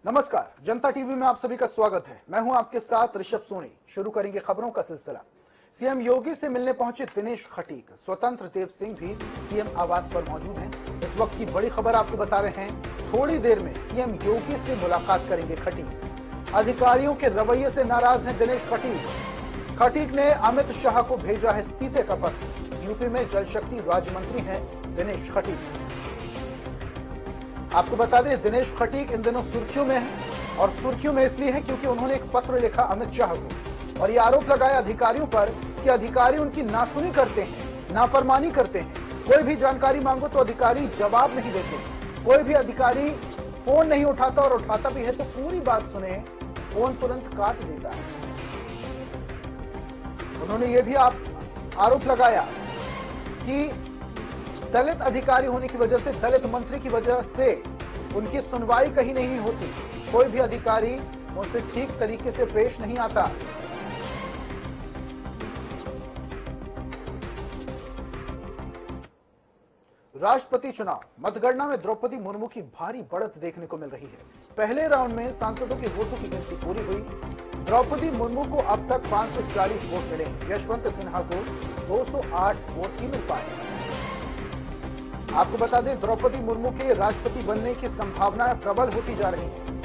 नमस्कार, जनता टीवी में आप सभी का स्वागत है। मैं हूं आपके साथ ऋषभ सोनी। शुरू करेंगे खबरों का सिलसिला। सीएम योगी से मिलने पहुंचे दिनेश खटीक। स्वतंत्र देव सिंह भी सीएम आवास पर मौजूद हैं। इस वक्त की बड़ी खबर आपको बता रहे हैं। थोड़ी देर में सीएम योगी से मुलाकात करेंगे खटीक। अधिकारियों के रवैये से नाराज हैं दिनेश खटीक। खटीक ने अमित शाह को भेजा है इस्तीफे का पत्र। यूपी में जल शक्ति राज्य मंत्री हैं दिनेश खटीक। आपको बता दें, दिनेश खटीक इन दिनों सुर्खियों में है, और सुर्खियों में इसलिए है क्योंकि उन्होंने एक पत्र लिखा अमित शाह को और ये आरोप लगाया अधिकारियों पर कि अधिकारी उनकी नासुनी करते हैं, नाफरमानी करते हैं। कोई भी जानकारी मांगो तो अधिकारी जवाब नहीं देते। कोई भी अधिकारी फोन नहीं उठाता, और उठाता भी है तो पूरी बात सुने, फोन तुरंत काट देता है। उन्होंने ये भी आरोप लगाया कि दलित अधिकारी होने की वजह से, दलित मंत्री की वजह से उनकी सुनवाई कहीं नहीं होती। कोई भी अधिकारी उनसे ठीक तरीके से पेश नहीं आता। राष्ट्रपति चुनाव मतगणना में द्रौपदी मुर्मू की भारी बढ़त देखने को मिल रही है। पहले राउंड में सांसदों के वोटों की गिनती पूरी हुई। द्रौपदी मुर्मू को अब तक 540 वोट मिले। यशवंत सिन्हा को 208 वोट ही मिल पाए। आपको बता दें, द्रौपदी मुर्मू के राष्ट्रपति बनने की संभावनाएं प्रबल होती जा रही हैं।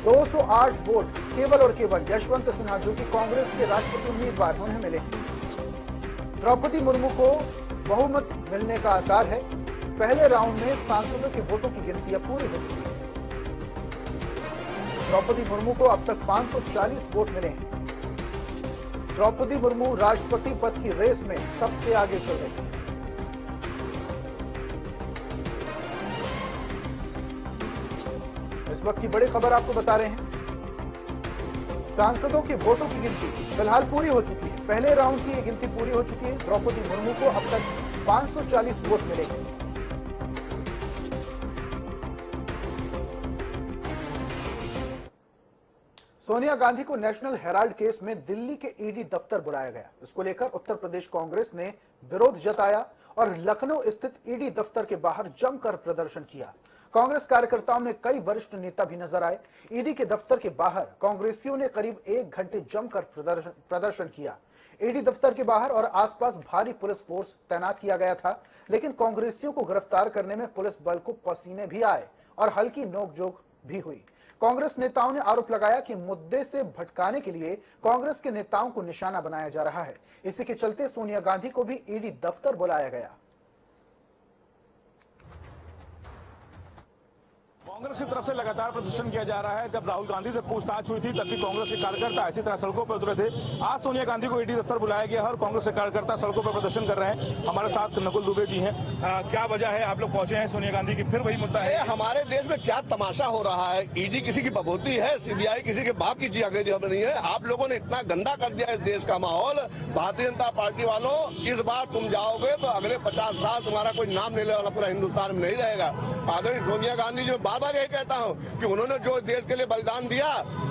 208 वोट केवल और केवल यशवंत सिन्हा, जो कि कांग्रेस के राष्ट्रपति उम्मीदवार, उन्हें मिले हैं। द्रौपदी मुर्मू को बहुमत मिलने का आसार है। पहले राउंड में सांसदों के वोटों की गिनती अब पूरी हो चुकी है। द्रौपदी मुर्मू को अब तक 540 वोट मिले हैं। द्रौपदी मुर्मू राष्ट्रपति पद की रेस में सबसे आगे चल रही है। इस वक्त की बड़ी खबर आपको बता रहे हैं। सांसदों के वोटों की गिनती फिलहाल पूरी हो चुकी है। पहले राउंड की गिनती पूरी हो चुकी है। द्रौपदी मुर्मू को अब तक 540 वोट मिले हैं। सोनिया गांधी को नेशनल हेराल्ड केस में दिल्ली के ईडी दफ्तर बुलाया गया। इसको लेकर उत्तर प्रदेश कांग्रेस ने विरोध जताया और लखनऊ स्थित ईडी दफ्तर के बाहर जमकर प्रदर्शन किया। कांग्रेस कार्यकर्ताओं में कई वरिष्ठ नेता भी नजर आए। ईडी के दफ्तर के बाहर कांग्रेसियों ने करीब 1 घंटे जमकर प्रदर्शन किया। ईडी दफ्तर के बाहर और आसपास भारी पुलिस फोर्स तैनात किया गया था, लेकिन कांग्रेसियों को गिरफ्तार करने में पुलिस बल को पसीने भी आए और हल्की नोकझोंक भी हुई। कांग्रेस नेताओं ने आरोप लगाया कि मुद्दे से भटकाने के लिए कांग्रेस के नेताओं को निशाना बनाया जा रहा है। इसी के चलते सोनिया गांधी को भी ईडी दफ्तर बुलाया गया। कांग्रेस की तरफ से लगातार प्रदर्शन किया जा रहा है। जब राहुल गांधी से पूछताछ हुई थी तब भी कांग्रेस के कार्यकर्ता इसी तरह सड़कों पर उतरे थे। आज सोनिया गांधी को ईडी दफ्तर बुलाया गया है और कांग्रेस के कार्यकर्ता सड़कों पर प्रदर्शन कर रहे हैं। हमारे साथ नकुल दुबे जी हैं। क्या वजह है आप लोग पहुंचे हैं सोनिया गांधी की? फिर वही मुद्दा है, हमारे देश में क्या तमाशा हो रहा है। ईडी किसी की बबूती है, सीबीआई किसी के बाप की जागीर नहीं है। आप लोगों ने इतना गंदा कर दिया इस देश का माहौल। भारतीय जनता पार्टी वालों, इस बार तुम जाओगे तो अगले 50 साल तुम्हारा कोई नाम लेने वाला पूरा हिंदुस्तान में नहीं रहेगा। आदरणीय सोनिया गांधी जी, बार बार यही कहता हूँ कि उन्होंने जो देश के लिए बलिदान दिया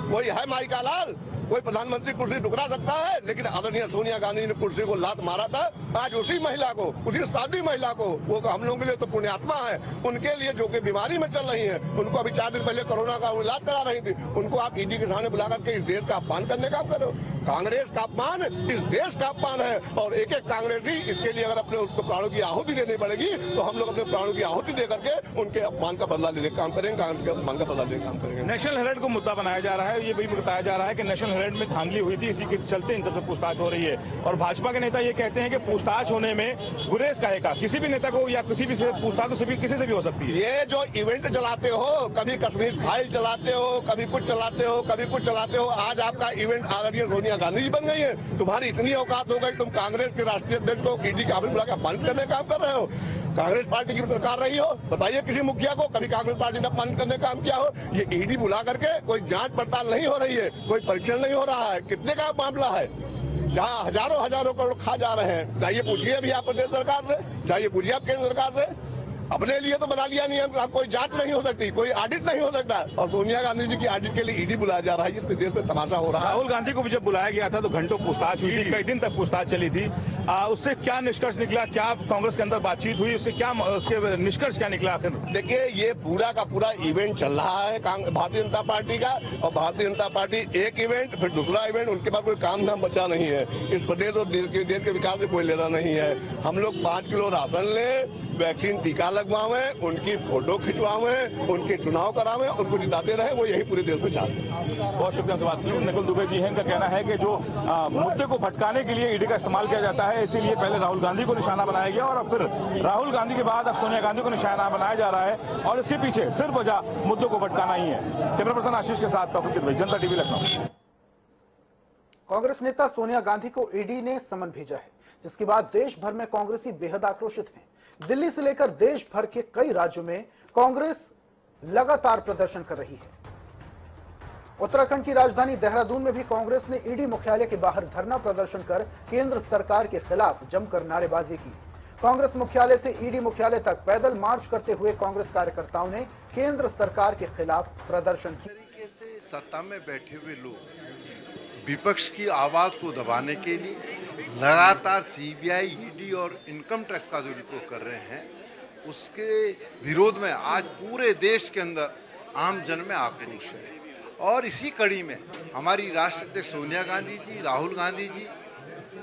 वही है माई का लाल। कोई प्रधानमंत्री कुर्सी टुकरा सकता है, लेकिन आदरणीय सोनिया गांधी ने कुर्सी को लात मारा था। आज उसी महिला को, उसी सादी महिला को, वो हम लोगों के लिए तो पुण्यात्मा है, उनके लिए जो कि बीमारी में चल रही है, उनको अभी 4 दिन पहले कोरोना का इलाज करा रही थी, उनको आप ईडी के सामने बुला करके इस देश का अपमान करने का करो। कांग्रेस का अपमान इस देश का अपमान है, और एक एक कांग्रेसी इसके लिए अगर अपने उसको प्राणों की आहुति देनी पड़ेगी तो हम लोग अपने प्राणों की आहुति दे करके उनके अपमान का बदला लेने का काम करेंगे, अपमान का बदला लेने का काम करेंगे। नेशनल हेराल्ड को मुद्दा बनाया जा रहा है। ये भी बताया जा रहा है कि नेशनल हेराल्ड में धांधली हुई थी, इसी के चलते इन सबसे पूछताछ हो रही है। और भाजपा के नेता ये कहते हैं कि पूछताछ होने में गुरेज काहेगा। किसी भी नेता को या किसी भी से पूछताछ तो किसी से भी हो सकती है। ये जो इवेंट चलाते हो, कभी कश्मीर फाइल चलाते हो, कभी कुछ चलाते हो, कभी कुछ चलाते हो। आज आपका इवेंट आदरणीय सोनिया गांधी जी बन गई है। तुम्हारी इतनी औकात हो गई, तुम कांग्रेस के राष्ट्रीय अध्यक्ष को ईडी के आगे बुला कर बंद करने का काम कर रहे हो। कांग्रेस पार्टी की सरकार रही हो, बताइए किसी मुखिया को कभी कांग्रेस पार्टी ने अपमान करने का काम किया हो। ये ईडी बुला करके कोई जांच पड़ताल नहीं हो रही है, कोई परीक्षण नहीं हो रहा है। कितने का मामला है, जहाँ हजारों करोड़ खा जा रहे हैं। जाइए पूछिए अभी आप प्रदेश सरकार से, जाइए पूछिए आप केंद्र सरकार से। अपने लिए तो बना लिया नियम, अब कोई जांच नहीं हो सकती, कोई ऑडिट नहीं हो सकता, और सोनिया गांधी जी की ऑडिट के लिए ईडी बुलाया जा रहा है। इस देश में तमाशा हो रहा है। राहुल गांधी को भी जब बुलाया गया था तो घंटों पूछताछ हुई थी, कई दिन तक पूछताछ चली थी। उससे क्या निष्कर्ष निकला, क्या कांग्रेस के अंदर बातचीत हुई, उससे क्या उसके निष्कर्ष क्या निकला आखिर? देखिए, ये पूरा का पूरा इवेंट चल रहा है भारतीय जनता पार्टी का, और भारतीय जनता पार्टी एक इवेंट फिर दूसरा इवेंट, उनके पास कोई काम धाम बचा नहीं है। इस प्रदेश और देश के विकास से कोई लेना नहीं है। हम लोग 5 किलो राशन लें, वैक्सीन टीका लगवावे, उनकी फोटो खिंचवावे, उनके चुनाव करावे, उनको जिताते रहे, वो यही पूरे देश में चाहते हैं। बहुत शुक्रिया से बात की। नकुल दुबे जी हैं, इनका कहना है कि जो मुद्दे को भटकाने के लिए ईडी का इस्तेमाल किया जाता है, इसीलिए पहले राहुल गांधी को निशाना बनाया गया और अब फिर राहुल गांधी के बाद अब सोनिया गांधी को निशाना बनाया जा रहा है, और इसके पीछे सिर्फ वजह मुद्दों को भटकाना ही है। कैमरा पर्सन आशीष के साथ तौफीक दुबे, जनता टीवी लखनऊ। कांग्रेस नेता सोनिया गांधी को ईडी ने समन भेजा है, जिसके बाद देश भर में कांग्रेसी बेहद आक्रोशित हैं। दिल्ली से लेकर देश भर के कई राज्यों में कांग्रेस लगातार प्रदर्शन कर रही है। उत्तराखंड की राजधानी देहरादून में भी कांग्रेस ने ईडी मुख्यालय के बाहर धरना प्रदर्शन कर केंद्र सरकार के खिलाफ जमकर नारेबाजी की। कांग्रेस मुख्यालय से ईडी मुख्यालय तक पैदल मार्च करते हुए कांग्रेस कार्यकर्ताओं ने केंद्र सरकार के खिलाफ प्रदर्शन किया। तरीके से सत्ता में बैठे हुए लोग विपक्ष की आवाज को दबाने के लिए लगातार सीबीआई, ईडी और इनकम टैक्स का जो रिपोर्ट कर रहे हैं, उसके विरोध में आज पूरे देश के अंदर आम जन में आक्रोश है। और इसी कड़ी में हमारी राष्ट्रीय अध्यक्ष सोनिया गांधी जी, राहुल गांधी जी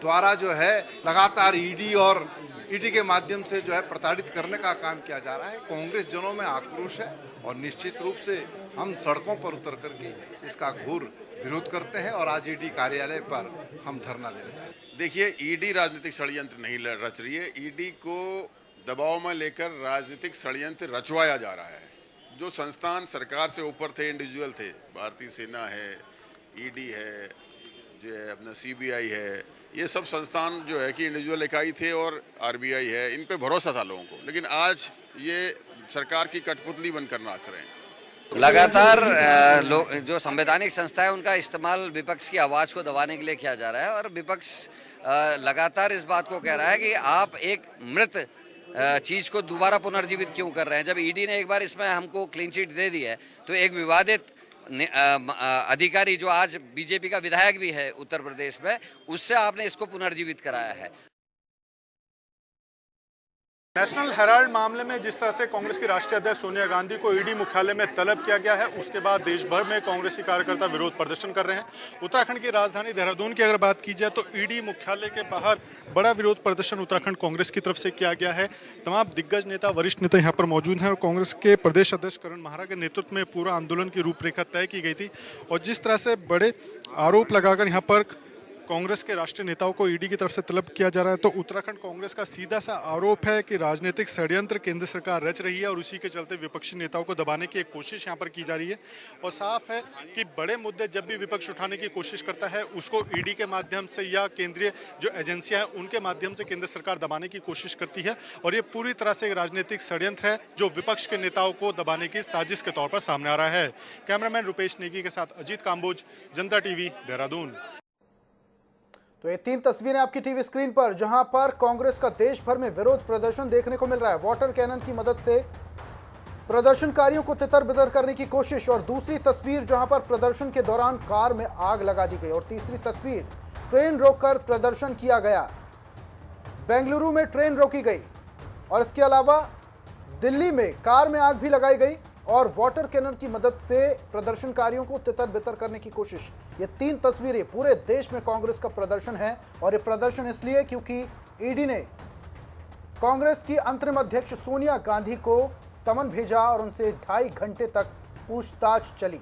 द्वारा जो है लगातार ईडी के माध्यम से जो है प्रताड़ित करने का काम किया जा रहा है। कांग्रेस जनों में आक्रोश है और निश्चित रूप से हम सड़कों पर उतर करके इसका घोर विरोध करते हैं और आज ईडी कार्यालय पर हम धरना दे रहे हैं। देखिए, ईडी राजनीतिक षड्यंत्र नहीं रच रही है। ईडी को दबाव में लेकर राजनीतिक षड्यंत्र रचवाया जा रहा है। जो संस्थान सरकार से ऊपर थे, इंडिविजुअल थे, भारतीय सेना है, ईडी है, जो है अपना सीबीआई है, ये सब संस्थान जो है कि इंडिविजुअल इकाई थे, और आरबीआई है, इन पे भरोसा था लोगों को। लेकिन आज ये सरकार की कठपुतली बनकर नाच रहे हैं। लगातार जो संवैधानिक संस्था है उनका इस्तेमाल विपक्ष की आवाज़ को दबाने के लिए किया जा रहा है, और विपक्ष लगातार इस बात को कह रहा है कि आप एक मृत चीज़ को दोबारा पुनर्जीवित क्यों कर रहे हैं। जब ईडी ने एक बार इसमें हमको क्लीन चिट दे दी है, तो एक विवादित अधिकारी जो आज बीजेपी का विधायक भी है उत्तर प्रदेश में, उससे आपने इसको पुनर्जीवित कराया है। नेशनल हेराल्ड मामले में जिस तरह से कांग्रेस की राष्ट्रीय अध्यक्ष सोनिया गांधी को ईडी मुख्यालय में तलब किया गया है, उसके बाद देश भर में कांग्रेसी कार्यकर्ता विरोध प्रदर्शन कर रहे हैं। उत्तराखंड की राजधानी देहरादून की अगर बात की जाए तो ईडी मुख्यालय के बाहर बड़ा विरोध प्रदर्शन उत्तराखंड कांग्रेस की तरफ से किया गया है। तमाम दिग्गज नेता, वरिष्ठ नेता यहाँ पर मौजूद हैं, और कांग्रेस के प्रदेश अध्यक्ष करण माहरा के नेतृत्व में पूरा आंदोलन की रूपरेखा तय की गई थी। और जिस तरह से बड़े आरोप लगाकर यहाँ पर कांग्रेस के राष्ट्रीय नेताओं को ईडी की तरफ से तलब किया जा रहा है, तो उत्तराखंड कांग्रेस का सीधा सा आरोप है कि राजनीतिक षड्यंत्र केंद्र सरकार रच रही है, और उसी के चलते विपक्षी नेताओं को दबाने की एक कोशिश यहां पर की जा रही है। और साफ है कि बड़े मुद्दे जब भी विपक्ष उठाने की कोशिश करता है, उसको ईडी के माध्यम से या केंद्रीय जो एजेंसियां हैं उनके माध्यम से केंद्र सरकार दबाने की कोशिश करती है। और ये पूरी तरह से एक राजनीतिक षड्यंत्र है जो विपक्ष के नेताओं को दबाने की साजिश के तौर पर सामने आ रहा है। कैमरामैन रुपेश नेगी के साथ अजीत काम्बोज, जनता टीवी, देहरादून। तो ये 3 तस्वीरें आपकी टीवी स्क्रीन पर, जहां पर कांग्रेस का देश भर में विरोध प्रदर्शन देखने को मिल रहा है। वाटर कैनन की मदद से प्रदर्शनकारियों को तितर-बितर करने की कोशिश, और दूसरी तस्वीर जहां पर प्रदर्शन के दौरान कार में आग लगा दी गई, और तीसरी तस्वीर ट्रेन रोककर प्रदर्शन किया गया। बेंगलुरु में ट्रेन रोकी गई, और इसके अलावा दिल्ली में कार में आग भी लगाई गई, और वाटर कैनन की मदद से प्रदर्शनकारियों को तितर-बितर करने की कोशिश। ये 3 तस्वीरें पूरे देश में कांग्रेस का प्रदर्शन है, और ये प्रदर्शन इसलिए क्योंकि ईडी ने कांग्रेस की अंतरिम अध्यक्ष सोनिया गांधी को समन भेजा और उनसे 2.5 घंटे तक पूछताछ चली।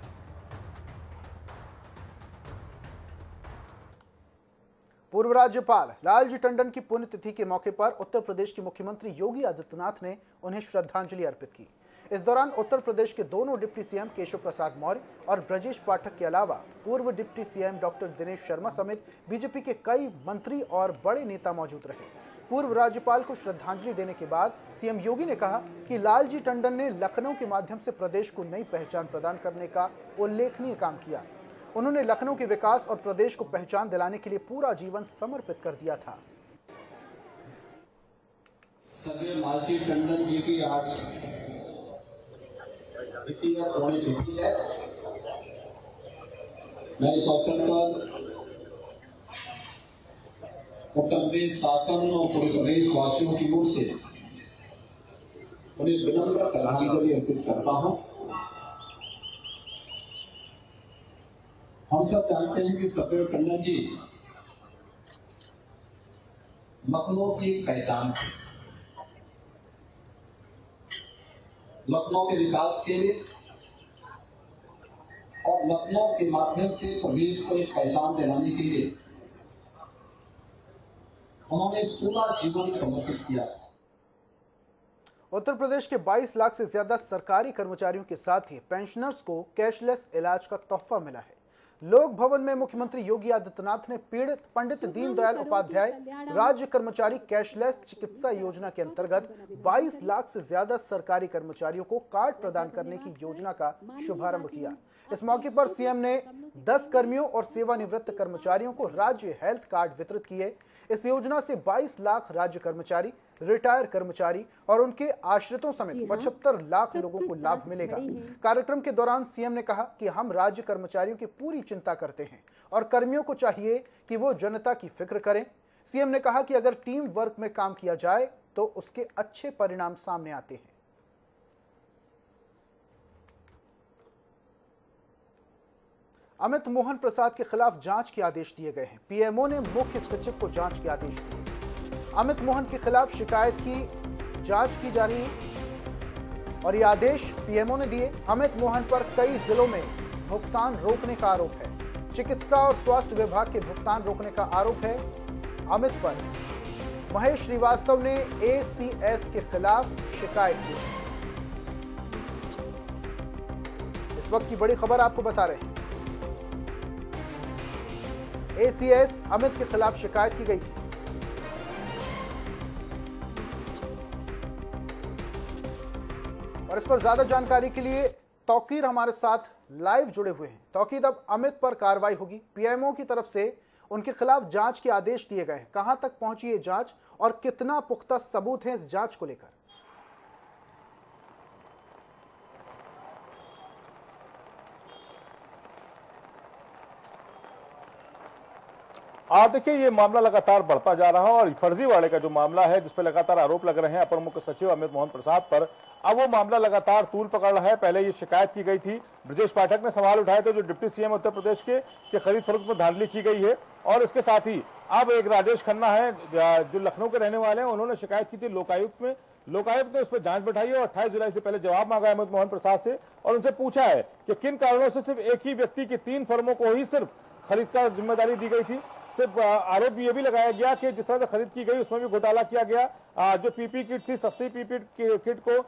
पूर्व राज्यपाल लालजी टंडन की पुण्यतिथि के मौके पर उत्तर प्रदेश के मुख्यमंत्री योगी आदित्यनाथ ने उन्हें श्रद्धांजलि अर्पित की। इस दौरान उत्तर प्रदेश के दोनों डिप्टी सीएम केशव प्रसाद मौर्य और ब्रजेश पाठक के अलावा पूर्व deputy CM doctor Dinesh Sharma समेत बीजेपी के कई मंत्री और बड़े नेता मौजूद रहे। पूर्व राज्यपाल को श्रद्धांजलि देने के बाद सीएम योगी ने कहा कि लालजी टंडन ने लखनऊ के माध्यम से प्रदेश को नई पहचान प्रदान करने का उल्लेखनीय काम किया। उन्होंने लखनऊ के विकास और प्रदेश को पहचान दिलाने के लिए पूरा जीवन समर्पित कर दिया था। सर्वे लालजी टंडन जी की आज पुण्यतिथि है। मैं इस अवसर पर उत्तर प्रदेश शासन और पूरे प्रदेश वासियों की ओर से उन्हें विनम्र श्रद्धांजलि अर्पित करता हूं। हम सब जानते हैं कि सफेद टंडन जी लखनऊ की एक पहचान थी। लखनऊ के विकास के लिए और लखनऊ के माध्यम से प्रदेश को एक पहचान दिलाने के लिए उन्होंने पूरा जीवन समर्पित किया। उत्तर प्रदेश के 22 लाख से ज्यादा सरकारी कर्मचारियों के साथ ही पेंशनर्स को कैशलेस इलाज का तोहफा मिला है। लोक भवन में मुख्यमंत्री योगी आदित्यनाथ ने पीड़ित पंडित दीनदयाल उपाध्याय राज्य कर्मचारी कैशलेस चिकित्सा योजना के अंतर्गत 22 लाख से ज्यादा सरकारी कर्मचारियों को कार्ड प्रदान करने की योजना का शुभारंभ किया। इस मौके पर सीएम ने 10 कर्मियों और सेवानिवृत्त कर्मचारियों को राज्य हेल्थ कार्ड वितरित किए। इस योजना से 22 लाख राज्य कर्मचारी, रिटायर कर्मचारी और उनके आश्रितों समेत 75 लाख लोगों को लाभ मिलेगा। कार्यक्रम के दौरान सीएम ने कहा कि हम राज्य कर्मचारियों की पूरी चिंता करते हैं और कर्मियों को चाहिए कि वो जनता की फिक्र करें। सीएम ने कहा कि अगर टीम वर्क में काम किया जाए तो उसके अच्छे परिणाम सामने आते हैं। अमित मोहन प्रसाद के खिलाफ जांच के आदेश दिए गए हैं। पीएमओ ने मुख्य सचिव को जांच के आदेश दिए। अमित मोहन के खिलाफ शिकायत की जांच की जा रही है और ये आदेश पीएमओ ने दिए। अमित मोहन पर कई जिलों में भुगतान रोकने का आरोप है। चिकित्सा और स्वास्थ्य विभाग के भुगतान रोकने का आरोप है अमित पर। महेश श्रीवास्तव ने एसीएस के खिलाफ शिकायत की। इस वक्त की बड़ी खबर आपको बता रहे हैं। एसीएस अमित के खिलाफ शिकायत की गई थी। और इस पर ज्यादा जानकारी के लिए तौकीर हमारे साथ लाइव जुड़े हुए हैं। तौकीर, अब अमित पर कार्रवाई होगी। पीएमओ की तरफ से उनके खिलाफ जांच के आदेश दिए गए हैं। कहां तक पहुंची ये जांच और कितना पुख्ता सबूत है इस जांच को लेकर? देखिए, ये मामला लगातार बढ़ता जा रहा है और फर्जीवाड़े का जो मामला है जिस पर लगातार आरोप लग रहे हैं अपर मुख्य सचिव अमित मोहन प्रसाद पर, अब वो मामला लगातार तूल पकड़ रहा है। पहले ये शिकायत की गई थी, ब्रजेश पाठक ने सवाल उठाए थे जो डिप्टी सीएम उत्तर प्रदेश के खरीद फरोख्त में धांधली की गई है। और इसके साथ ही अब एक राजेश खन्ना है जो लखनऊ के रहने वाले हैं, उन्होंने शिकायत की थी लोकायुक्त में। लोकायुक्त ने उस पर जांच बैठाई है और 28 जुलाई से पहले जवाब मांगा है अमित मोहन प्रसाद से और उनसे पूछा है कि किन कारणों से सिर्फ एक ही व्यक्ति की 3 फर्मों को ही सिर्फ खरीद का जिम्मेदारी दी गई थी। सिर्फ आरोप ये भी लगाया गया कि जिस तरह से खरीद की गई उसमें भी घोटाला किया गया। जो पीपी किट थी, सस्ती पीपी किट को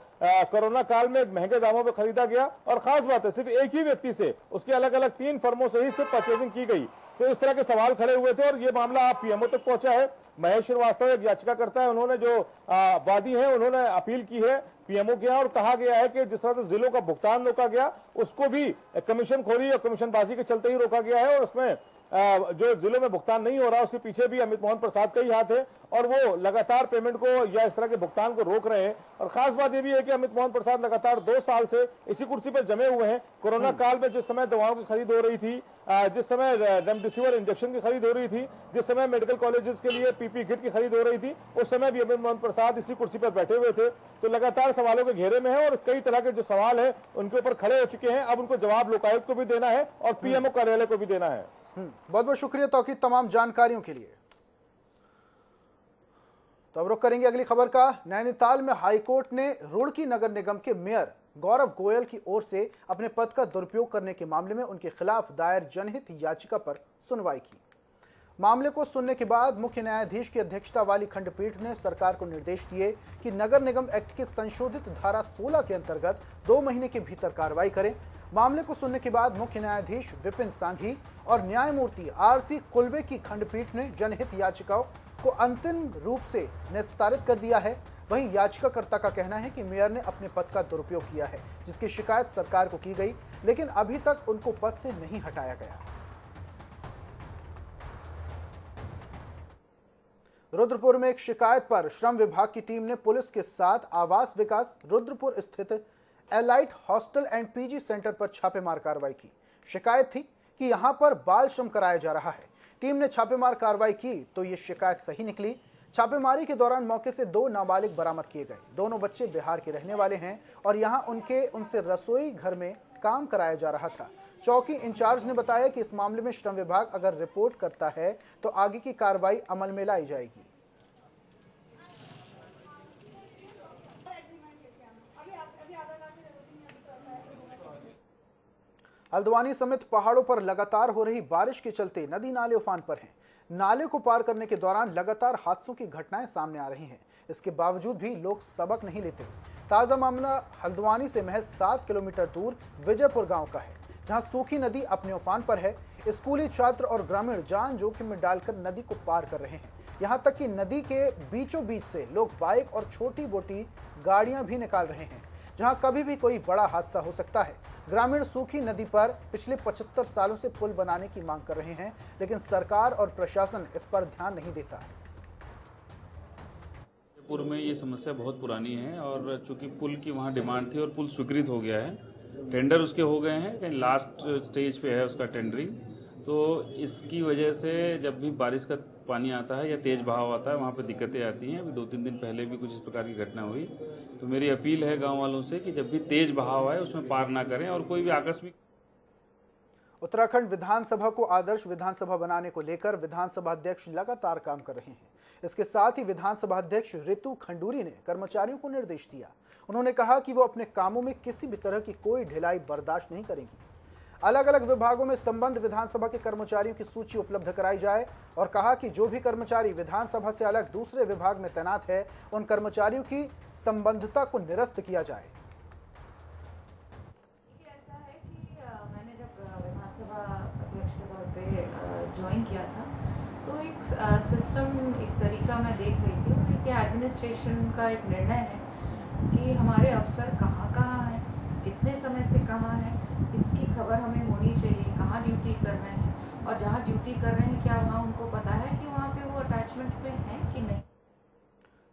कोरोना काल में महंगे दामों पर खरीदा गया और खास बात है सिर्फ एक ही व्यक्ति से उसके अलग अलग 3 फर्मों से ही सिर्फ परचेजिंग की गई। तो इस तरह के सवाल खड़े हुए थे और ये मामला पीएमओ तक पहुंचा है। महेश श्रीवास्तव एक याचिकाकर्ता है, उन्होंने जो वादी है उन्होंने अपील की है पीएमओ के यहाँ और कहा गया है कि जिस तरह से जिलों का भुगतान रोका गया उसको भी कमीशनखोरी और कमीशनबाजी के चलते ही रोका गया है और उसमें जो जिलों में भुगतान नहीं हो रहा उसके पीछे भी अमित मोहन प्रसाद का ही हाथ है और वो लगातार पेमेंट को या इस तरह के भुगतान को रोक रहे हैं। और खास बात ये भी है कि अमित मोहन प्रसाद लगातार 2 साल से इसी कुर्सी पर जमे हुए हैं। कोरोना काल में जिस समय दवाओं की खरीद हो रही थी, जिस समय रेमडेसिविर इंजेक्शन की खरीद हो रही थी, जिस समय मेडिकल कॉलेजेस के लिए पीपी किट की खरीद हो रही थी, उस समय भी अमित मोहन प्रसाद इसी कुर्सी पर बैठे हुए थे। तो लगातार सवालों के घेरे में है और कई तरह के जो सवाल है उनके ऊपर खड़े हो चुके हैं। अब उनको जवाब लोकायुक्त को भी देना है और पीएमओ कार्यालय को भी देना है। बहुत बहुत शुक्रिया तौकीर तमाम जानकारियों के लिए। तो अब रुख करेंगे अगली खबर का। नैनीताल में हाईकोर्ट ने रुड़की नगर निगम के मेयर गौरव गोयल की ओर से अपने पद का दुरुपयोग करने के मामले में उनके खिलाफ दायर जनहित याचिका पर सुनवाई की। मामले को सुनने के बाद मुख्य न्यायाधीश की अध्यक्षता वाली खंडपीठ ने सरकार को निर्देश दिए कि नगर निगम एक्ट के संशोधित धारा 16 के अंतर्गत 2 महीने के भीतर कार्रवाई करें। मामले को सुनने के बाद मुख्य न्यायाधीश विपिन सांघी और न्यायमूर्ति आरसी कुलवे की खंडपीठ ने जनहित याचिकाओं को अंतिम रूप से निस्तारित कर दिया है। वहीं याचिकाकर्ता का कहना है कि मेयर ने अपने पद का दुरुपयोग किया है, जिसकी शिकायत सरकार को की गई, लेकिन अभी तक उनको पद से नहीं हटाया गया। रुद्रपुर में एक शिकायत पर श्रम विभाग की टीम ने पुलिस के साथ आवास विकास रुद्रपुर स्थित elite hostel and PG centre पर छापेमार कार्रवाई की। शिकायत थी कि यहां पर बाल श्रम कराया जा रहा है। टीम ने छापेमार कार्रवाई की तो ये शिकायत सही निकली। छापेमारी के दौरान मौके से 2 नाबालिग बरामद किए गए। दोनों बच्चे बिहार के रहने वाले हैं और यहां उनसे रसोई घर में काम कराया जा रहा था। चौकी इंचार्ज ने बताया कि इस मामले में श्रम विभाग अगर रिपोर्ट करता है तो आगे की कार्रवाई अमल में लाई जाएगी। हल्द्वानी समेत पहाड़ों पर लगातार हो रही बारिश के चलते नदी नाले उफान पर हैं। नाले को पार करने के दौरान लगातार हादसों की घटनाएं सामने आ रही हैं। इसके बावजूद भी लोग सबक नहीं लेते। ताजा मामला हल्द्वानी से महज 7 किलोमीटर दूर विजयपुर गांव का है, जहां सूखी नदी अपने उफान पर है। स्कूली छात्र और ग्रामीण जान जोखिम में डालकर नदी को पार कर रहे हैं। यहां तक कि नदी के बीचों बीच से लोग बाइक और छोटी बोटी गाड़ियां भी निकाल रहे हैं, जहां कभी भी कोई बड़ा हादसा हो सकता है। ग्रामीण सूखी नदी पर पिछले 75 सालों से पुल बनाने की मांग कर रहे हैं, लेकिन सरकार और प्रशासन इस पर ध्यान नहीं देता। जयपुर में ये समस्या बहुत पुरानी है और चूंकि पुल की वहाँ डिमांड थी और पुल स्वीकृत हो गया है, टेंडर उसके हो गए हैं, कहीं लास्ट स्टेज पे है उसका टेंडरिंग। तो इसकी वजह से जब भी बारिश का पानी आता है या तेज़ बहाव आता है वहाँ पे दिक्कतें आती हैं। अभी 2-3 दिन पहले भी कुछ इस प्रकार की घटना हुई। तो मेरी अपील है गांव वालों से कि जब भी तेज़ बहाव आए उसमें पार ना करें और कोई भी आकस्मिक। उत्तराखंड विधानसभा को आदर्श विधानसभा बनाने को लेकर विधानसभा अध्यक्ष लगातार काम कर रहे हैं। इसके साथ ही विधानसभा अध्यक्ष रितु खंडूरी ने कर्मचारियों को निर्देश दिया। उन्होंने कहा कि वो अपने कामों में किसी भी तरह की कोई ढिलाई बर्दाश्त नहीं करेंगी। अलग अलग विभागों में संबद्ध विधानसभा के कर्मचारियों की सूची उपलब्ध कराई जाए और कहा कि जो भी कर्मचारी विधानसभा से अलग दूसरे विभाग में तैनात है, उन कर्मचारियों की संबद्धता को निरस्त किया जाए। ऐसा है कि मैंने जब विधानसभा अध्यक्ष के तौर पे ज्वाइन किया था तो एक सिस्टम, एक तरीका मैं देख रही थी। और ये एडमिनिस्ट्रेशन का एक निर्णय है कि हमारे अफसर कहाँ हैं, कितने समय से कहाँ हैं, इसकी खबर हमें होनी चाहिए। कहाँ ड्यूटी कर रहे हैं और जहाँ ड्यूटी कर रहे हैं क्या वहाँ उनको पता है कि वहाँ पे वो अटैचमेंट पे हैं कि नहीं।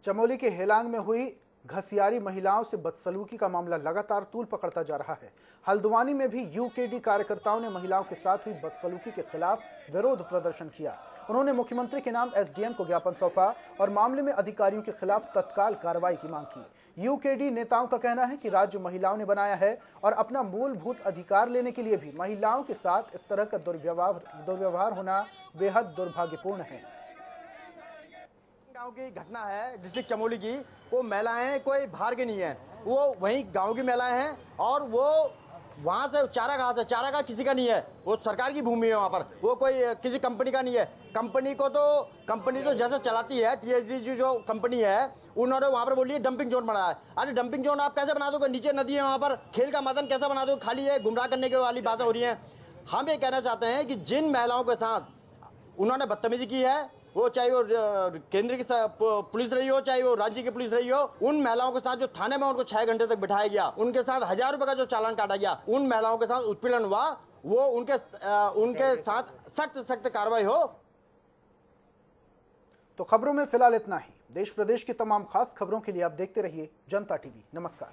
चमोली के हेलांग में हुई घसियारी महिलाओं से बदसलूकी का मामला लगातार तूल पकड़ता जा रहा है। हल्द्वानी में भी यूकेडी कार्यकर्ताओं ने महिलाओं के साथ हुई बदसलूकी के खिलाफ विरोध प्रदर्शन किया। उन्होंने मुख्यमंत्री के नाम एसडीएम को ज्ञापन सौंपा और मामले में अधिकारियों के खिलाफ तत्काल कार्रवाई की मांग की। यूकेडी नेताओं का कहना है कि राज्य महिलाओं ने बनाया है और अपना मूलभूत अधिकार लेने के लिए भी महिलाओं के साथ इस तरह का दुर्व्यवहार होना बेहद दुर्भाग्यपूर्ण है। गांव की घटना है डिस्ट्रिक्ट चमोली की। वो महिलाएं कोई बाहर की नहीं है, वो वहीं गांव की महिलाएं हैं और वो वहाँ से चारागाह किसी का नहीं है, वो सरकार की भूमि है। वहाँ पर वो कोई किसी कंपनी का नहीं है। कंपनी तो जैसे चलाती है टीएसडी जो कंपनी है, उन्होंने वहाँ पर बोलिए डंपिंग जोन बनाया है। अरे डंपिंग जोन आप कैसे बना दोगे? नीचे नदी है, वहाँ पर खेल का मैदान कैसे बना दोगे? खाली है, गुमराह करने के वाली बातें हो रही हैं। हम ये कहना चाहते हैं कि जिन महिलाओं के साथ उन्होंने बदतमीजी की है, वो चाहे वो केंद्र की पुलिस रही हो, चाहे वो राज्य की पुलिस रही हो, उन महिलाओं के साथ जो थाने में उनको 6 घंटे तक बिठाया गया, उनके साथ 1000 रुपए का जो चालान काटा गया, उन महिलाओं के साथ उत्पीड़न हुआ, वो उनके साथ सख्त कार्रवाई हो। तो खबरों में फिलहाल इतना ही। देश प्रदेश की तमाम खास खबरों के लिए आप देखते रहिए जनता टीवी। नमस्कार।